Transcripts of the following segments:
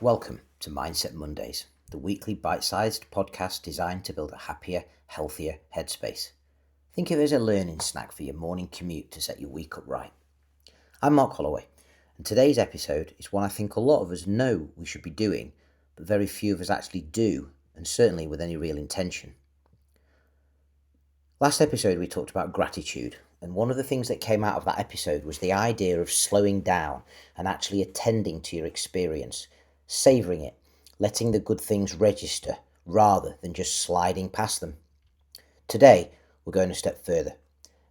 Welcome to Mindset Mondays, the weekly bite-sized podcast designed to build a happier, healthier headspace. Think of it as a learning snack for your morning commute to set your week up right. I'm Mark Holloway, and today's episode is one I think a lot of us know we should be doing, but very few of us actually do, and certainly with any real intention. Last episode we talked about gratitude, and one of the things that came out of that episode was the idea of slowing down and actually attending to your experience, savouring it, letting the good things register rather than just sliding past them. Today we're going a step further,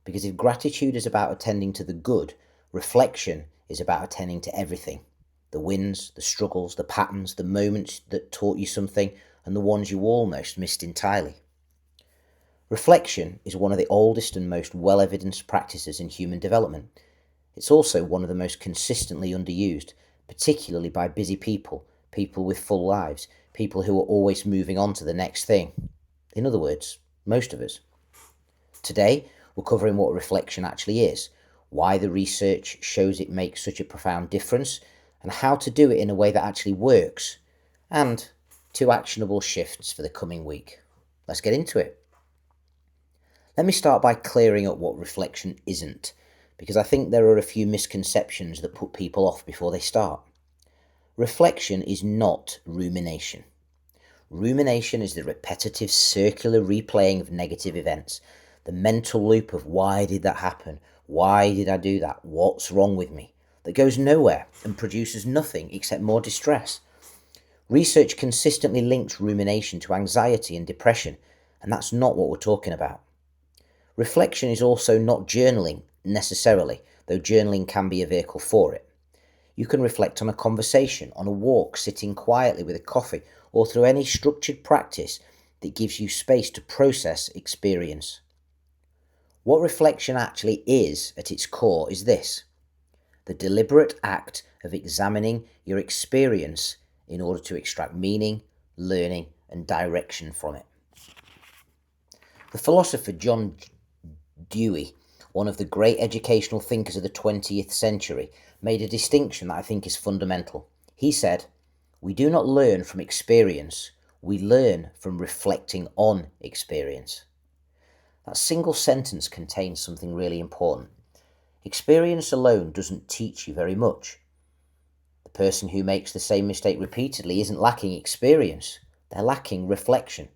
because if gratitude is about attending to the good, reflection is about attending to everything. The wins, the struggles, the patterns, the moments that taught you something, and the ones you almost missed entirely. Reflection is one of the oldest and most well-evidenced practices in human development. It's also one of the most consistently underused, particularly by busy people, people with full lives, people who are always moving on to the next thing. In other words, most of us. Today, we're covering what reflection actually is, why the research shows it makes such a profound difference, and how to do it in a way that actually works, and 2 actionable shifts for the coming week. Let's get into it. Let me start by clearing up what reflection isn't, because I think there are a few misconceptions that put people off before they start. Reflection is not rumination. Rumination is the repetitive circular replaying of negative events, the mental loop of why did that happen, why did I do that, what's wrong with me, that goes nowhere and produces nothing except more distress. Research consistently links rumination to anxiety and depression, and that's not what we're talking about. Reflection is also not journaling necessarily, though journaling can be a vehicle for it. You can reflect on a conversation, on a walk, sitting quietly with a coffee, or through any structured practice that gives you space to process experience. What reflection actually is at its core is this: the deliberate act of examining your experience in order to extract meaning, learning, and direction from it. The philosopher John Dewey, one of the great educational thinkers of the 20th century, made a distinction that I think is fundamental. He said, "We do not learn from experience, we learn from reflecting on experience." That single sentence contains something really important. Experience alone doesn't teach you very much. The person who makes the same mistake repeatedly isn't lacking experience, they're lacking reflection.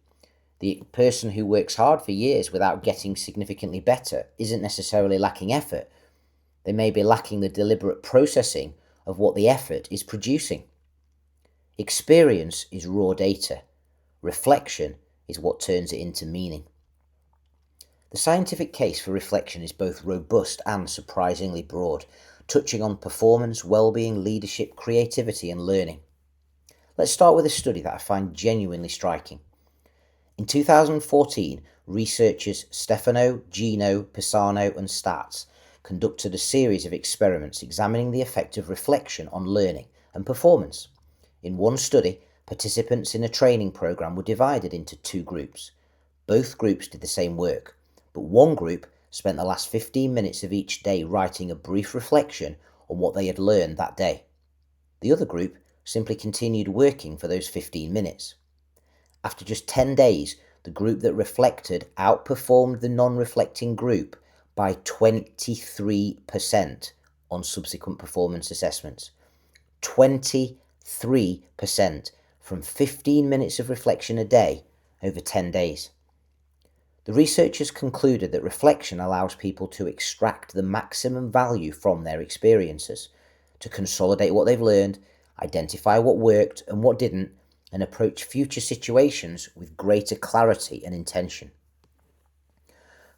The person who works hard for years without getting significantly better isn't necessarily lacking effort. They may be lacking the deliberate processing of what the effort is producing. Experience is raw data. Reflection is what turns it into meaning. The scientific case for reflection is both robust and surprisingly broad, touching on performance, well-being, leadership, creativity, and learning. Let's start with a study that I find genuinely striking. In 2014, researchers Stefano, Gino, Pisano, and Stats conducted a series of experiments examining the effect of reflection on learning and performance. In one study, participants in a training program were divided into 2 groups. Both groups did the same work, but one group spent the last 15 minutes of each day writing a brief reflection on what they had learned that day. The other group simply continued working for those 15 minutes. After just 10 days, the group that reflected outperformed the non-reflecting group by 23% on subsequent performance assessments. 23% from 15 minutes of reflection a day over 10 days. The researchers concluded that reflection allows people to extract the maximum value from their experiences, to consolidate what they've learned, identify what worked and what didn't, and approach future situations with greater clarity and intention.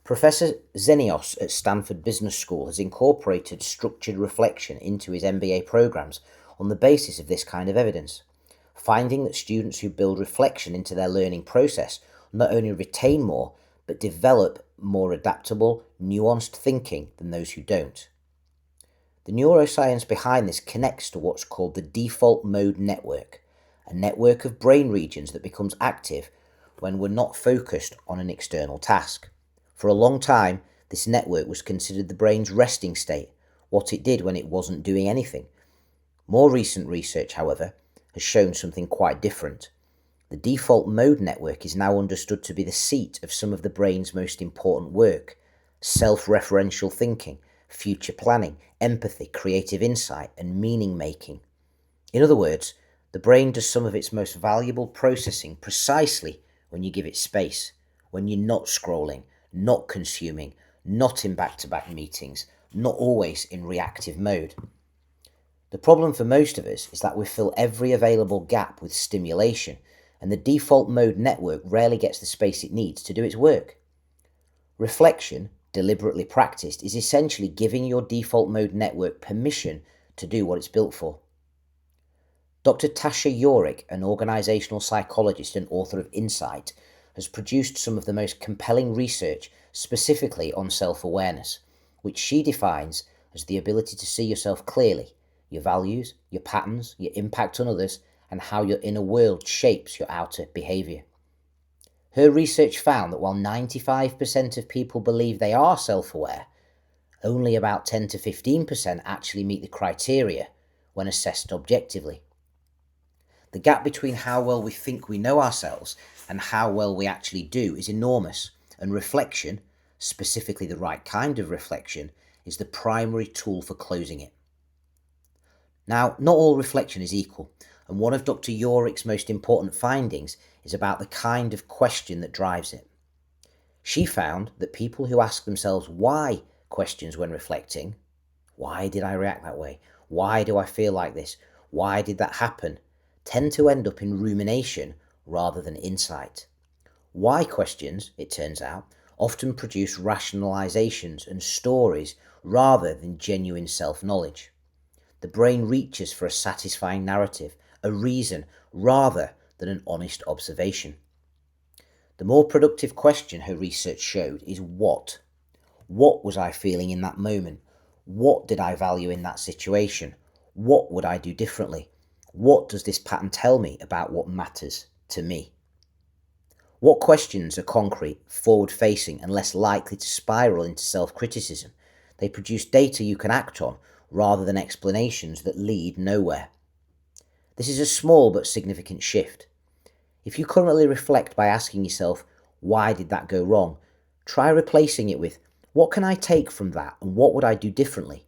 Professor Zenios at Stanford Business School has incorporated structured reflection into his MBA programs on the basis of this kind of evidence, finding that students who build reflection into their learning process not only retain more, but develop more adaptable, nuanced thinking than those who don't. The neuroscience behind this connects to what's called the default mode network, a network of brain regions that becomes active when we're not focused on an external task. For a long time, this network was considered the brain's resting state, what it did when it wasn't doing anything. More recent research, however, has shown something quite different. The default mode network is now understood to be the seat of some of the brain's most important work: self-referential thinking, future planning, empathy, creative insight, and meaning making. In other words, the brain does some of its most valuable processing precisely when you give it space, when you're not scrolling, not consuming, not in back-to-back meetings, not always in reactive mode. The problem for most of us is that we fill every available gap with stimulation, and the default mode network rarely gets the space it needs to do its work. Reflection, deliberately practiced, is essentially giving your default mode network permission to do what it's built for. Dr. Tasha Yorick, an organizational psychologist and author of Insight, has produced some of the most compelling research specifically on self-awareness, which she defines as the ability to see yourself clearly, your values, your patterns, your impact on others, and how your inner world shapes your outer behavior. Her research found that while 95% of people believe they are self-aware, only about 10 to 15% actually meet the criteria when assessed objectively. The gap between how well we think we know ourselves and how well we actually do is enormous, and reflection, specifically the right kind of reflection, is the primary tool for closing it. Now, not all reflection is equal, and one of Dr. Yorick's most important findings is about the kind of question that drives it. She found that people who ask themselves why questions when reflecting, why did I react that way? Why do I feel like this? Why did that happen? Tend to end up in rumination rather than insight. Why questions, it turns out, often produce rationalizations and stories rather than genuine self-knowledge. The brain reaches for a satisfying narrative, a reason, rather than an honest observation. The more productive question, her research showed, is what? What was I feeling in that moment? What did I value in that situation? What would I do differently? What does this pattern tell me about what matters to me? What questions are concrete, forward-facing, and less likely to spiral into self-criticism? They produce data you can act on, rather than explanations that lead nowhere. This is a small but significant shift. If you currently reflect by asking yourself, why did that go wrong? Try replacing it with, what can I take from that and what would I do differently?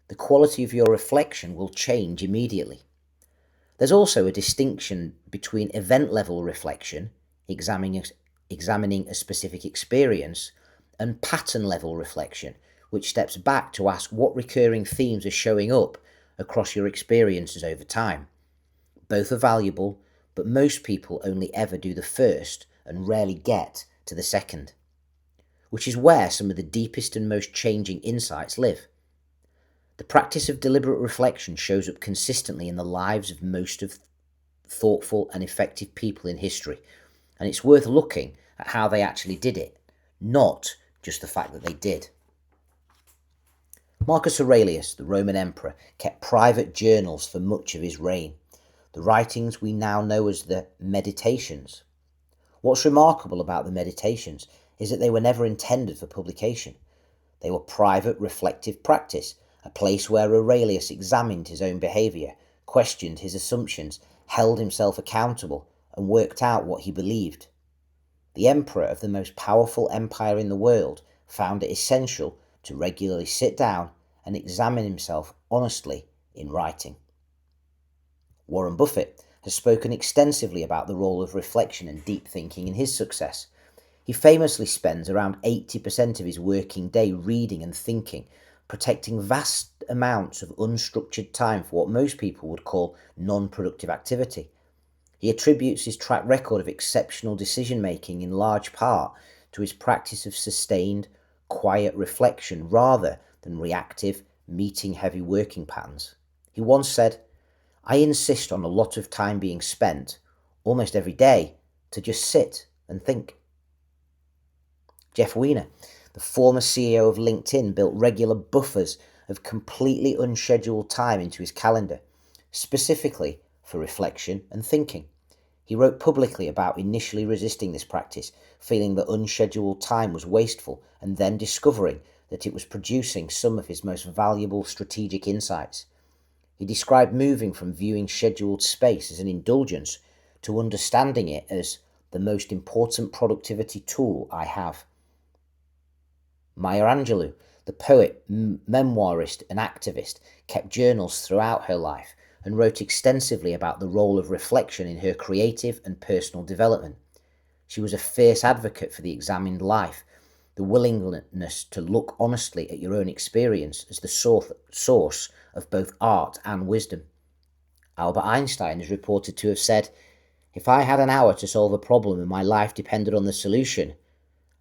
The quality of your reflection will change immediately. There's also a distinction between event-level reflection, examining a specific experience, and pattern-level reflection, which steps back to ask what recurring themes are showing up across your experiences over time. Both are valuable, but most people only ever do the first and rarely get to the second, which is where some of the deepest and most changing insights live. The practice of deliberate reflection shows up consistently in the lives of most of thoughtful and effective people in history, and it's worth looking at how they actually did it, not just the fact that they did. Marcus Aurelius, the Roman emperor, kept private journals for much of his reign, the writings we now know as the Meditations. What's remarkable about the Meditations is that they were never intended for publication. They were private reflective practice, a place where Aurelius examined his own behaviour, questioned his assumptions, held himself accountable, and worked out what he believed. The emperor of the most powerful empire in the world found it essential to regularly sit down and examine himself honestly in writing. Warren Buffett has spoken extensively about the role of reflection and deep thinking in his success. He famously spends around 80% of his working day reading and thinking, protecting vast amounts of unstructured time for what most people would call non-productive activity. He attributes his track record of exceptional decision-making in large part to his practice of sustained, quiet reflection rather than reactive, meeting-heavy working patterns. He once said, "I insist on a lot of time being spent, almost every day, to just sit and think." Jeff Weiner, the former CEO of LinkedIn, built regular buffers of completely unscheduled time into his calendar, specifically for reflection and thinking. He wrote publicly about initially resisting this practice, feeling that unscheduled time was wasteful, and then discovering that it was producing some of his most valuable strategic insights. He described moving from viewing scheduled space as an indulgence to understanding it as the most important productivity tool I have. Maya Angelou, the poet, memoirist, and activist, kept journals throughout her life and wrote extensively about the role of reflection in her creative and personal development. She was a fierce advocate for the examined life, the willingness to look honestly at your own experience as the source of both art and wisdom. Albert Einstein is reported to have said, "If I had an hour to solve a problem and my life depended on the solution,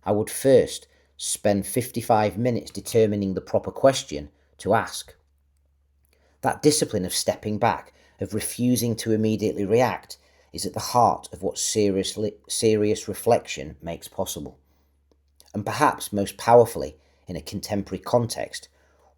I would first spend 55 minutes determining the proper question to ask." That discipline of stepping back, of refusing to immediately react, is at the heart of what serious reflection makes possible. And perhaps most powerfully, in a contemporary context,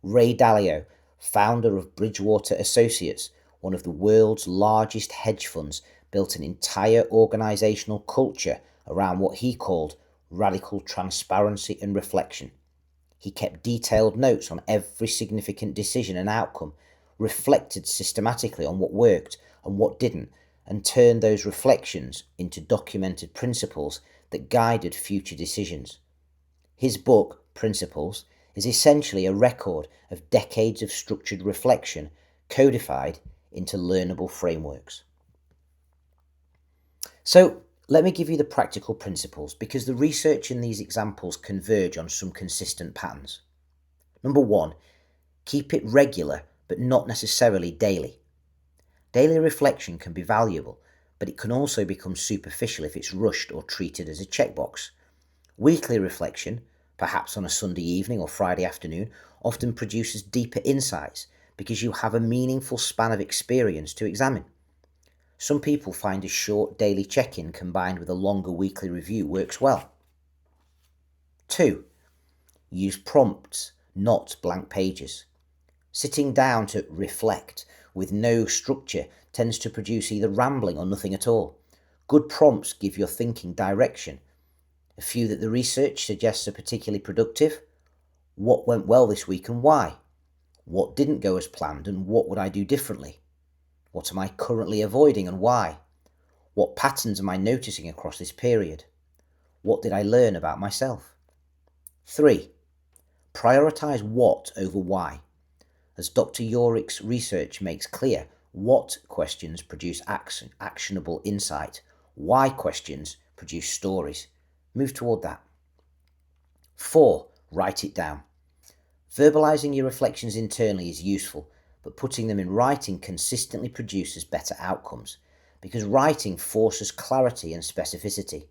Ray Dalio, founder of Bridgewater Associates, one of the world's largest hedge funds, built an entire organizational culture around what he called radical transparency and reflection. He kept detailed notes on every significant decision and outcome, reflected systematically on what worked and what didn't, and turned those reflections into documented principles that guided future decisions. His book, Principles, is essentially a record of decades of structured reflection codified into learnable frameworks. So, let me give you the practical principles because the research in these examples converge on some consistent patterns. Number 1, keep it regular but not necessarily daily. Daily reflection can be valuable, but it can also become superficial if it's rushed or treated as a checkbox. Weekly reflection, perhaps on a Sunday evening or Friday afternoon, often produces deeper insights because you have a meaningful span of experience to examine. Some people find a short daily check-in combined with a longer weekly review works well. 2. Use prompts, not blank pages. Sitting down to reflect with no structure tends to produce either rambling or nothing at all. Good prompts give your thinking direction. A few that the research suggests are particularly productive. What went well this week and why? What didn't go as planned and what would I do differently? What am I currently avoiding and why? What patterns am I noticing across this period? What did I learn about myself? 3. Prioritize what over why. As Dr. Yorick's research makes clear, what questions produce actionable insight, why questions produce stories. Move toward that. 4. Write it down. Verbalizing your reflections internally is useful, but putting them in writing consistently produces better outcomes, because writing forces clarity and specificity.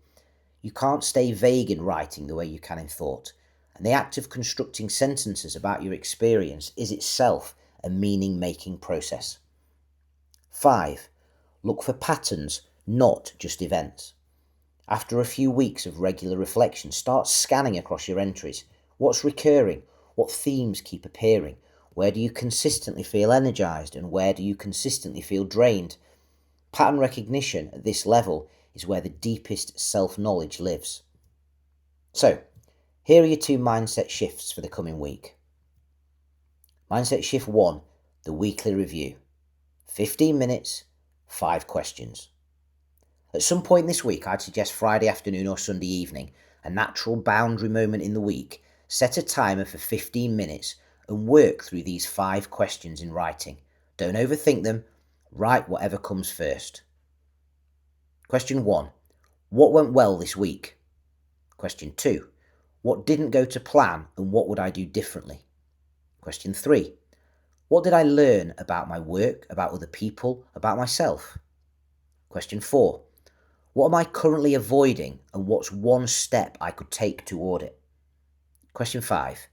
You can't stay vague in writing the way you can in thought, and the act of constructing sentences about your experience is itself a meaning-making process. 5. Look for patterns, not just events. After a few weeks of regular reflection, start scanning across your entries. What's recurring? What themes keep appearing? Where do you consistently feel energized and where do you consistently feel drained? Pattern recognition at this level is where the deepest self-knowledge lives. So, here are your 2 mindset shifts for the coming week. Mindset shift 1, the weekly review. 15 minutes, 5 questions. At some point this week, I'd suggest Friday afternoon or Sunday evening, a natural boundary moment in the week. Set a timer for 15 minutes and work through these 5 questions in writing. Don't overthink them. Write whatever comes first. Question 1. What went well this week? Question 2. What didn't go to plan and what would I do differently? Question 3. What did I learn about my work, about other people, about myself? Question 4. What am I currently avoiding and what's one step I could take toward it? Question 5.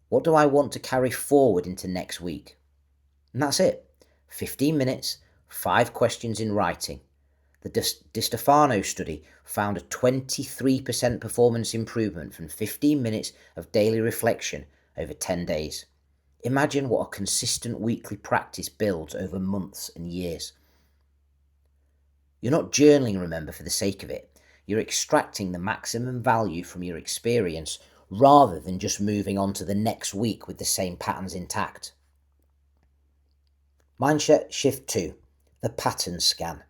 What do I want to carry forward into next week? And that's it. 15 minutes, 5 questions in writing. The Di Stefano study found a 23% performance improvement from 15 minutes of daily reflection over 10 days. Imagine what a consistent weekly practice builds over months and years. You're not journaling, remember, for the sake of it. You're extracting the maximum value from your experience rather than just moving on to the next week with the same patterns intact. Mindset shift 2, the pattern scan.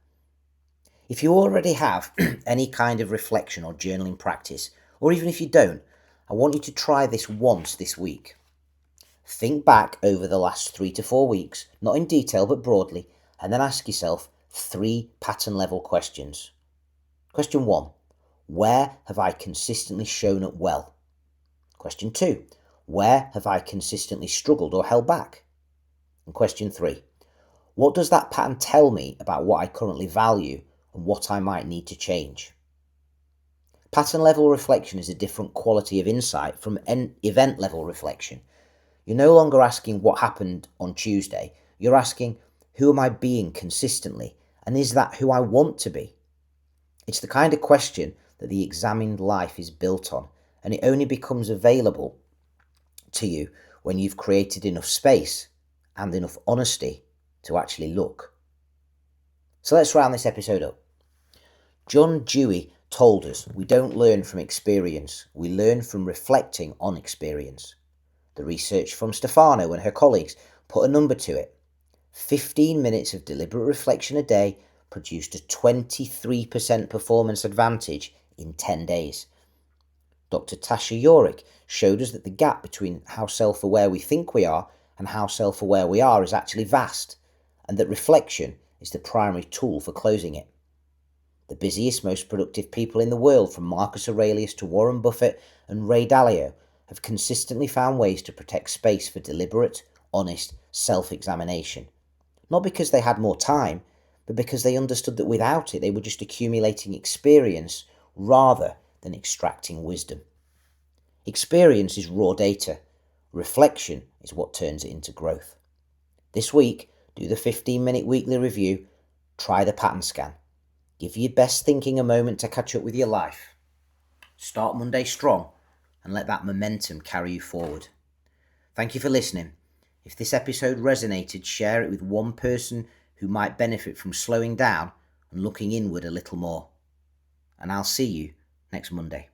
If you already have any kind of reflection or journaling practice, or even if you don't, I want you to try this once this week. Think back over the last 3 to 4 weeks, not in detail but broadly, and then ask yourself 3 pattern level questions. Question 1, where have I consistently shown up well? Question 2, where have I consistently struggled or held back? And question 3, what does that pattern tell me about what I currently value and what I might need to change? Pattern level reflection is a different quality of insight from event level reflection. You're no longer asking what happened on Tuesday, you're asking who am I being consistently, and is that who I want to be? It's the kind of question that the examined life is built on, and it only becomes available to you when you've created enough space and enough honesty to actually look. So let's round this episode up. John Dewey told us we don't learn from experience, we learn from reflecting on experience. The research from Stefano and her colleagues put a number to it. 15 minutes of deliberate reflection a day produced a 23% performance advantage in 10 days. Dr. Tasha Yorick showed us that the gap between how self-aware we think we are and how self-aware we are is actually vast, and that reflection is the primary tool for closing it. The busiest, most productive people in the world, from Marcus Aurelius to Warren Buffett and Ray Dalio, have consistently found ways to protect space for deliberate, honest self-examination. Not because they had more time, but because they understood that without it they were just accumulating experience rather than extracting wisdom. Experience is raw data. Reflection is what turns it into growth. This week, do the 15-minute weekly review, try the pattern scan. Give your best thinking a moment to catch up with your life. Start Monday strong and let that momentum carry you forward. Thank you for listening. If this episode resonated, share it with one person who might benefit from slowing down and looking inward a little more. And I'll see you next Monday.